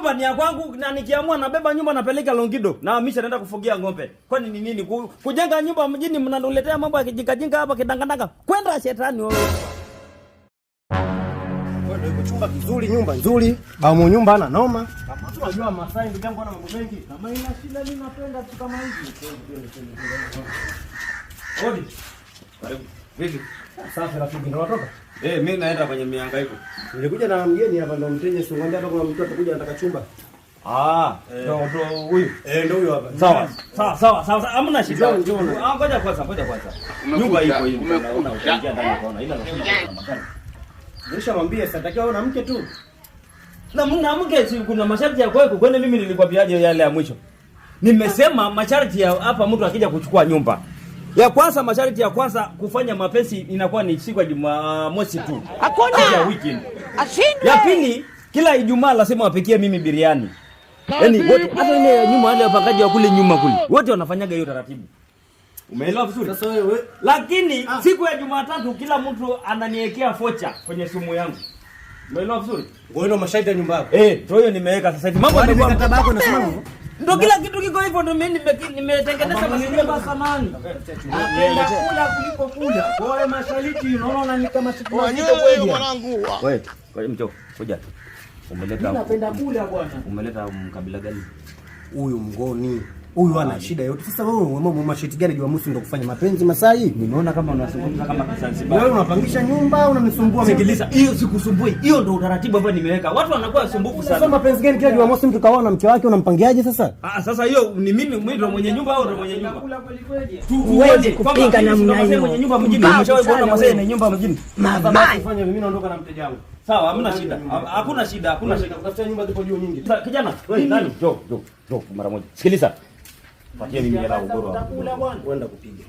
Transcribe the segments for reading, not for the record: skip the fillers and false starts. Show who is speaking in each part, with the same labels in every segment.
Speaker 1: nyumba ni ya kwangu na nikiamua nabeba nyumba napeleka Longido na hamisha naenda kufugia ng'ombe. Kwani ni nini? Kujenga nyumba mjini mnaniletea mambo ya kijinga hapa kidangandanga. Kwenda shetani wewe.
Speaker 2: Wewe chumba kizuri, nyumba nzuri, bamu nyumba ana noma.
Speaker 1: Unajua Masai ndugu yangu ana mambo mengi. Kama ina shida mimi napenda tu kama hivi. Odi. Karibu. Vipi?
Speaker 2: Sasa rafiki ndio watoka?
Speaker 1: Mimi naenda kwenye mihangaiko.
Speaker 2: Nilikuja na mgeni hapa ndo mteja singwambia hapa kuna mtu atakuja anataka chumba.
Speaker 1: Ndio huyu.
Speaker 2: Ndio huyu hapa.
Speaker 1: Sawa. Hamna shida. Ngoja kwanza. Nyumba iko hivi. Unaona utaingia ndani unaona. Ila magari.
Speaker 2: Nishamwambia sasa takiwa una mke tu.
Speaker 1: Na mke si kuna masharti ya kwako. Kwani mimi nilikwambiaje yale ya mwisho? Nimesema masharti ya hapa mtu akija kuchukua nyumba. Ya kwanza masharti ya kwanza kufanya mapenzi inakuwa ni siku ya Jumamosi tu.
Speaker 3: Hakuna
Speaker 1: ya weekend.
Speaker 3: Ashinde.
Speaker 1: Ya pili kila Ijumaa lazima wapikie mimi biriani. Yaani wote hata ile nyuma wale wapangaji wa kule nyuma kule. Wote wanafanyaga hiyo taratibu. Umeelewa vizuri?
Speaker 2: Sasa wewe
Speaker 1: Lakini siku ya Jumatatu kila mtu ananiwekea vocha kwenye simu yangu. Umeelewa vizuri?
Speaker 2: ngoja ndo masharti ya nyumba yako.
Speaker 1: Ndio hiyo nimeweka sasa hivi. Mambo
Speaker 2: Mambo mkataba wako unasema hivyo?
Speaker 1: ndio kila kitu kiko hivyo ndio mimi nimetengeneza mazingira samani.
Speaker 2: Napenda kula kuliko kula. Kwa hiyo masharti unaona ni kama siku moja
Speaker 3: Wewe mwanangu.
Speaker 1: Wewe mcho, kuja. Umeleta
Speaker 2: napenda kula bwana.
Speaker 1: Umeleta mkabila gani?
Speaker 2: Huyu mngoni. Huyu ana shida yote. Sasa wewe masharti gani Jumamosi ndo kufanya mapenzi Masai?
Speaker 1: Nimeona kama unazungumza kama kisansiba.
Speaker 2: Wewe unapangisha nyumba unanisumbua.
Speaker 1: Sikiliza, hiyo sikusumbui. Hiyo ndio utaratibu ambao nimeweka. Watu wanakuwa wasumbufu sana.
Speaker 2: Sasa mapenzi gani kila Jumamosi mtu kaona mke wake unampangiaje sasa?
Speaker 1: Sasa hiyo ni mimi ndio mwenye nyumba au ndio mwenye nyumba?
Speaker 3: Huwezi kupinga namna hiyo.
Speaker 1: Mwenye nyumba mjini. Umeshawahi kuona Masai na nyumba mjini?
Speaker 3: Mabaya.
Speaker 2: Fanya mimi naondoka na mteja wangu.
Speaker 1: Sawa, hamna shida. Hakuna shida.
Speaker 2: Kutafuta nyumba zipo juu nyingi.
Speaker 1: Kijana, wewe nani? Njoo mara moja. Sikiliza. Patia mimi hela ugoro hapo.
Speaker 2: Uenda kupiga.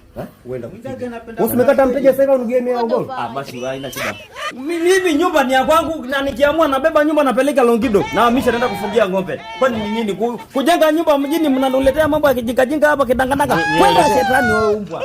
Speaker 2: Uenda kupiga. Wewe umekata mteja sasa hivi unugemea ugoro.
Speaker 1: Basi haina shida. Mimi nyumba ni ya kwangu na nikiamua nabeba nyumba napeleka Longido na hamisha naenda kufugia ng'ombe. Kwani ni nini? Kujenga nyumba mjini mnaniletea mambo ya kijinga hapa kidangandanga. Kwenda shetani wewe umbwa.